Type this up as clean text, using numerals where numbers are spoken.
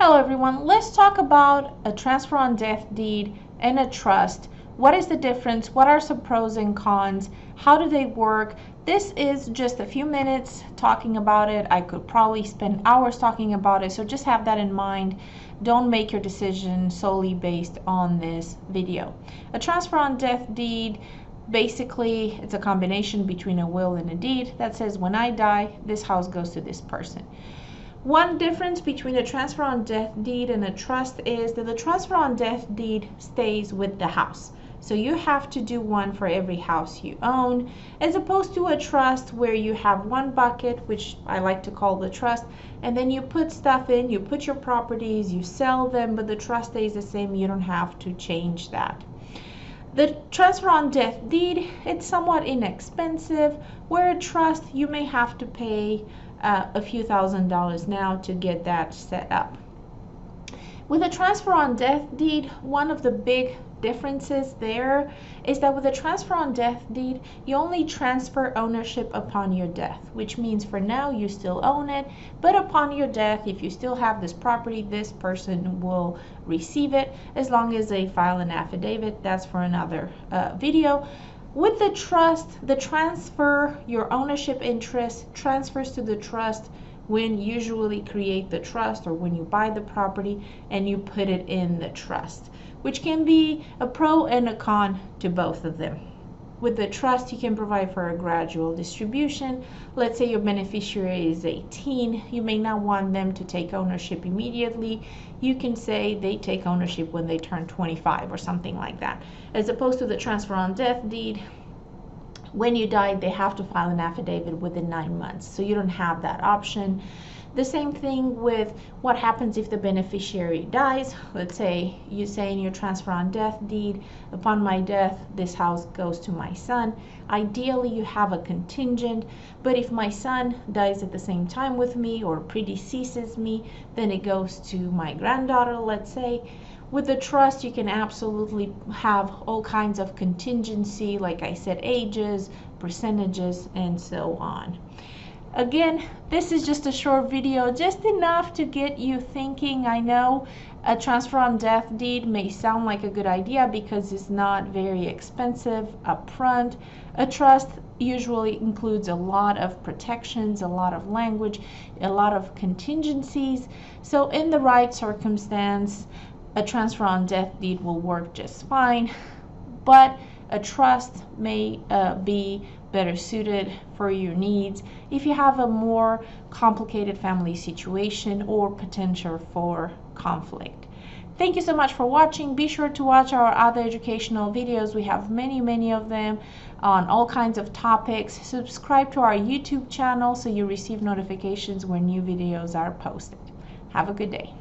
Hello everyone, let's talk about a transfer on death deed and a trust. What is the difference? What are some pros and cons? How do they work? This is just a few minutes talking about it. I could probably spend hours talking about it, so just have that in mind. Don't make your decision solely based on this video. A transfer on death deed, basically it's a combination between a will and a deed that says when I die, this house goes to this person. One difference between a transfer on death deed and a trust is that the transfer on death deed stays with the house. So you have to do one for every house you own, as opposed to a trust where you have one bucket, which I like to call the trust, and then you put stuff in, you put your properties, you sell them, but the trust stays the same. You don't have to change that. The transfer on death deed, it's somewhat inexpensive, where a trust you may have to pay a few $1,000s now to get that set up. With a transfer on death deed, one of the big differences there is that with a transfer on death deed, you only transfer ownership upon your death, which means for now you still own it, but upon your death, if you still have this property, this person will receive it as long as they file an affidavit. That's for another video. With the trust, the transfer, your ownership interest transfers to the trust when you usually create the trust or when you buy the property and you put it in the trust, which can be a pro and a con to both of them. With the trust, you can provide for a gradual distribution. Let's say your beneficiary is 18. You may not want them to take ownership immediately. You can say they take ownership when they turn 25 or something like that. As opposed to the transfer on death deed, when you die, they have to file an affidavit within 9 months. So you don't have that option. The same thing with what happens if the beneficiary dies. Let's say you say in your transfer on death deed, upon my death, this house goes to my son. Ideally, you have a contingent, but if my son dies at the same time with me or predeceases me, then it goes to my granddaughter, let's say. With the trust, you can absolutely have all kinds of contingency, like I said, ages, percentages, and so on. Again, this is just a short video, just enough to get you thinking. I know a transfer on death deed may sound like a good idea because it's not very expensive upfront. A trust usually includes a lot of protections, a lot of language, a lot of contingencies. So in the right circumstance, a transfer on death deed will work just fine, but a trust may be better suited for your needs if you have a more complicated family situation or potential for conflict. Thank you so much for watching. Be sure to watch our other educational videos. We have many of them on all kinds of topics. Subscribe to our YouTube channel so you receive notifications when new videos are posted. Have a good day.